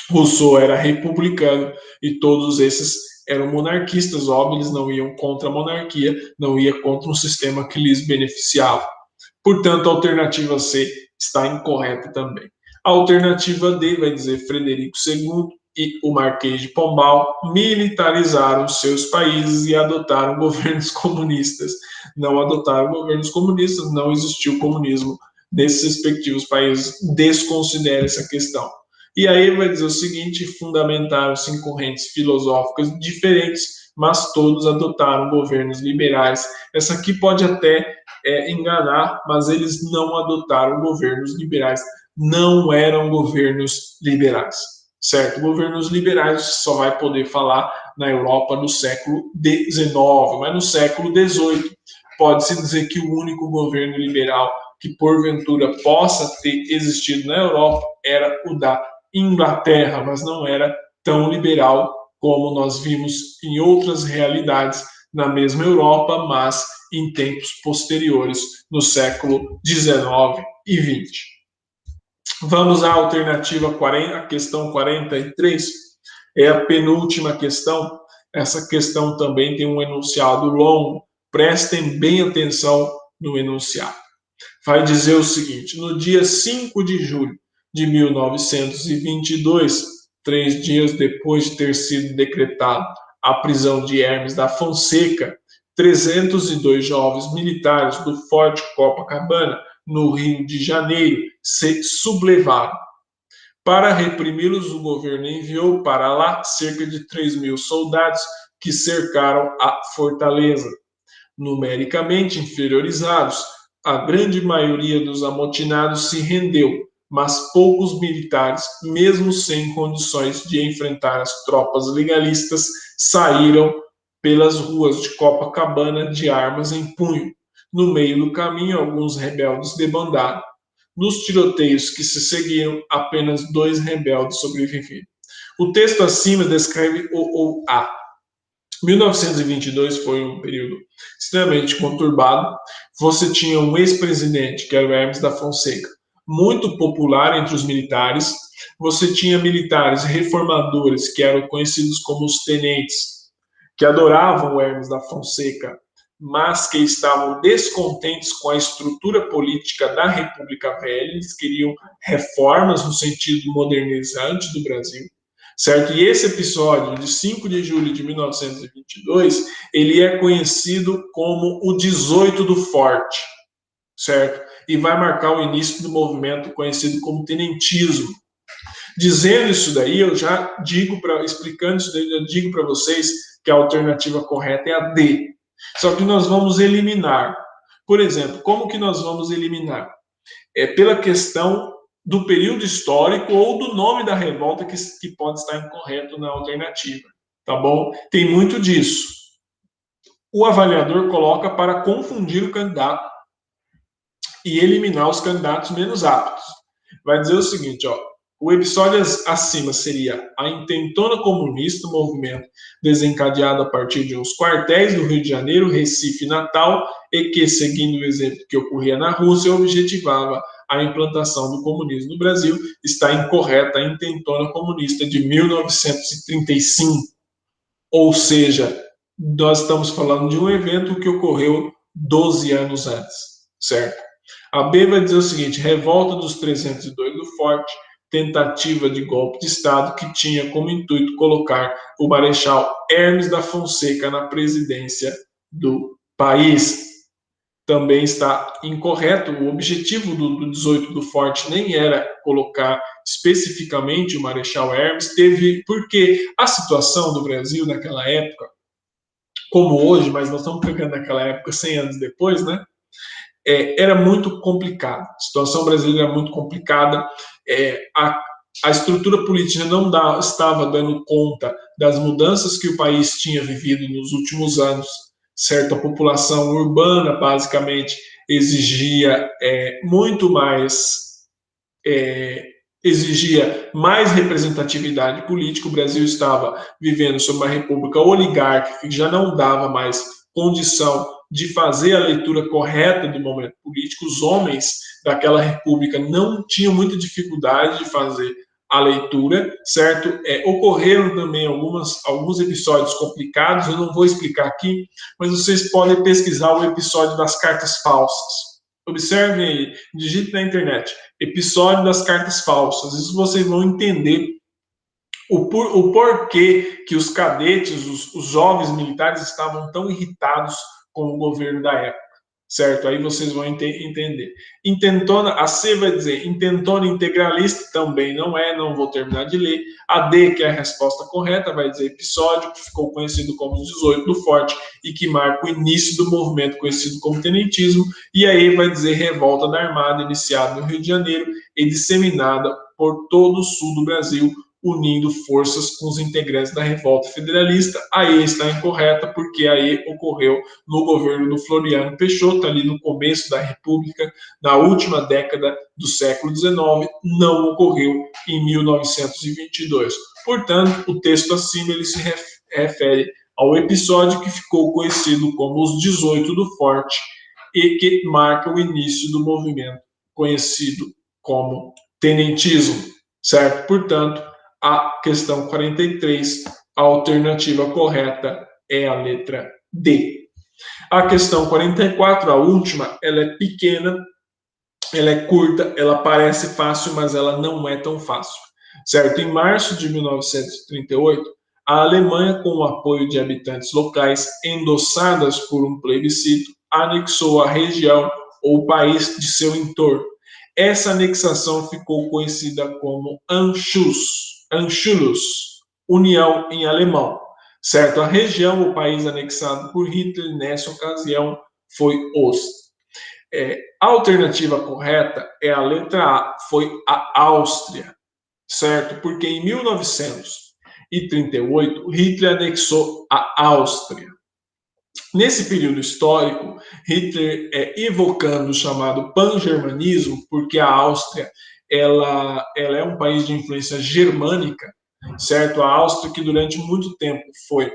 Rousseau era republicano e todos esses eram monarquistas. Óbvio, eles não iam contra a monarquia, não ia contra um sistema que lhes beneficiava. Portanto, a alternativa C está incorreta também. A alternativa D vai dizer Frederico II e o Marquês de Pombal militarizaram seus países e adotaram governos comunistas. Não adotaram governos comunistas, não existiu comunismo nesses respectivos países. Desconsidere essa questão. E aí vai dizer o seguinte: fundamentaram-se em correntes filosóficas diferentes, mas todos adotaram governos liberais. Essa aqui pode até enganar, mas eles não adotaram governos liberais, não eram governos liberais, certo? Governos liberais só vai poder falar na Europa no século XIX, mas no século XVIII pode-se dizer que o único governo liberal que porventura possa ter existido na Europa era o da Inglaterra, mas não era tão liberal como nós vimos em outras realidades na mesma Europa, mas em tempos posteriores, no século XIX e XX. Vamos à alternativa 40, a questão 43, é a penúltima questão. Essa questão também tem um enunciado longo, prestem bem atenção no enunciado. Vai dizer o seguinte: no dia 5 de julho de 1922, 3 dias depois de ter sido decretado a prisão de Hermes da Fonseca, 302 jovens militares do Forte Copacabana, no Rio de Janeiro, se sublevaram. Para reprimi-los, o governo enviou para lá cerca de 3.000 soldados que cercaram a fortaleza. Numericamente inferiorizados, a grande maioria dos amotinados se rendeu, mas poucos militares, mesmo sem condições de enfrentar as tropas legalistas, saíram pelas ruas de Copacabana de armas em punho. No meio do caminho, alguns rebeldes debandaram. Nos tiroteios que se seguiram, apenas 2 rebeldes sobreviveram. O texto acima descreve o 1922 foi um período extremamente conturbado. Você tinha um ex-presidente, que era o Hermes da Fonseca, muito popular entre os militares. Você tinha militares reformadores, que eram conhecidos como os tenentes, que adoravam o Hermes da Fonseca, mas que estavam descontentes com a estrutura política da República Velha. Eles queriam reformas no sentido modernizante do Brasil, certo? E esse episódio de 5 de julho de 1922, ele é conhecido como o 18 do Forte, certo? E vai marcar o início do movimento conhecido como tenentismo. Dizendo isso daí, eu já digo, explicando isso daí, eu digo para vocês que a alternativa correta é a D. Só que nós vamos eliminar. Por exemplo, como que nós vamos eliminar? É pela questão do período histórico ou do nome da revolta que pode estar incorreto na alternativa, tá bom? Tem muito disso. O avaliador coloca para confundir o candidato e eliminar os candidatos menos aptos. Vai dizer o seguinte, ó: o episódio acima seria a intentona comunista, movimento desencadeado a partir de uns quartéis do Rio de Janeiro, Recife e Natal, e que, seguindo o exemplo que ocorria na Rússia, objetivava a implantação do comunismo no Brasil. Está incorreta a intentona comunista de 1935. Ou seja, nós estamos falando de um evento que ocorreu 12 anos antes, certo? A B vai dizer o seguinte: revolta dos 302 do Forte, tentativa de golpe de Estado que tinha como intuito colocar o Marechal Hermes da Fonseca na presidência do país. Também está incorreto. O objetivo do 18 do Forte nem era colocar especificamente o Marechal Hermes, porque a situação do Brasil naquela época, como hoje, mas nós estamos pegando naquela época 100 anos depois, né? Era muito complicado. A situação brasileira era muito complicada. A estrutura política não estava dando conta das mudanças que o país tinha vivido nos últimos anos, certo? A população urbana, basicamente, exigia muito mais, exigia mais representatividade política. O Brasil estava vivendo sob uma república oligárquica que já não dava mais condição de fazer a leitura correta do momento político. Os homens daquela república não tinham muita dificuldade de fazer a leitura, certo? Ocorreram também alguns episódios complicados, eu não vou explicar aqui, mas vocês podem pesquisar o episódio das cartas falsas. Observem aí, digite na internet, episódio das cartas falsas. Isso vocês vão entender o porquê que os cadetes, os jovens militares estavam tão irritados com o governo da época, certo? Aí vocês vão entender. Intentona, a C vai dizer, intentona integralista, também não é, não vou terminar de ler. A D, que é a resposta correta, vai dizer episódio, que ficou conhecido como os 18 do Forte e que marca o início do movimento conhecido como tenentismo. E aí vai dizer revolta da Armada, iniciada no Rio de Janeiro e disseminada por todo o sul do Brasil, unindo forças com os integrantes da revolta federalista. A E está incorreta, porque a E ocorreu no governo do Floriano Peixoto, ali no começo da República, na última década do século XIX, não ocorreu em 1922. Portanto, o texto acima ele se refere ao episódio que ficou conhecido como os 18 do Forte e que marca o início do movimento conhecido como tenentismo, certo? Portanto, a questão 43, a alternativa correta é a letra D. A questão 44, a última, ela é pequena, ela é curta, ela parece fácil, mas ela não é tão fácil, certo? Em março de 1938, a Alemanha, com o apoio de habitantes locais, endossadas por um plebiscito, anexou a região ou país de seu entorno. Essa anexação ficou conhecida como Anschluss, União em alemão, certo? A região ou país anexado por Hitler nessa ocasião foi a alternativa correta é a letra A, foi a Áustria, certo? Porque em 1938 Hitler anexou a Áustria. Nesse período histórico, Hitler evocando o chamado pan-germanismo, porque a Áustria ela é um país de influência germânica, certo? A Áustria que durante muito tempo foi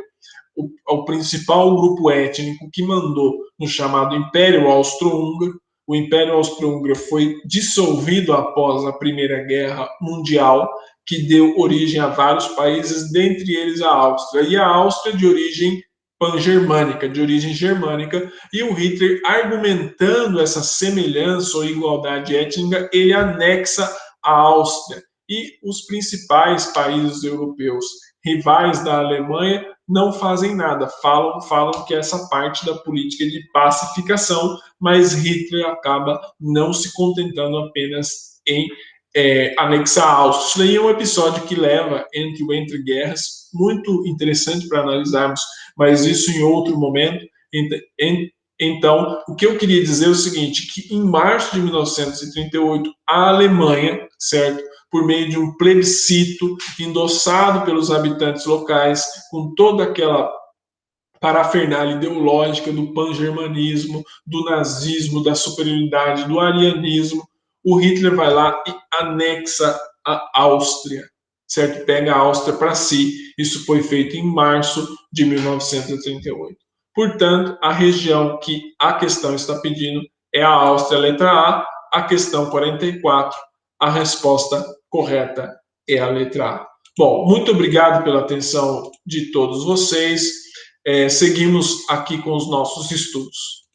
o principal grupo étnico que mandou no chamado Império Austro-Húngaro. O Império Austro-Húngaro foi dissolvido após a Primeira Guerra Mundial, que deu origem a vários países, dentre eles a Áustria. E a Áustria de origem pan-germânica, de origem germânica, e o Hitler, argumentando essa semelhança ou igualdade étnica, ele anexa a Áustria. E os principais países europeus rivais da Alemanha não fazem nada, falam que essa parte da política de pacificação, mas Hitler acaba não se contentando apenas em anexar a Áustria. Isso daí é um episódio que leva entre o Entre Guerras, muito interessante para analisarmos, mas isso em outro momento. Então, o que eu queria dizer é o seguinte, que em março de 1938, a Alemanha, certo, por meio de um plebiscito endossado pelos habitantes locais, com toda aquela parafernália ideológica do pan-germanismo, do nazismo, da superioridade, do arianismo, o Hitler vai lá e anexa a Áustria, certo? Pega a Áustria para si. Isso foi feito em março de 1938. Portanto, a região que a questão está pedindo é a Áustria, letra A questão 44, a resposta correta é a letra A. Bom, muito obrigado pela atenção de todos vocês. Seguimos aqui com os nossos estudos.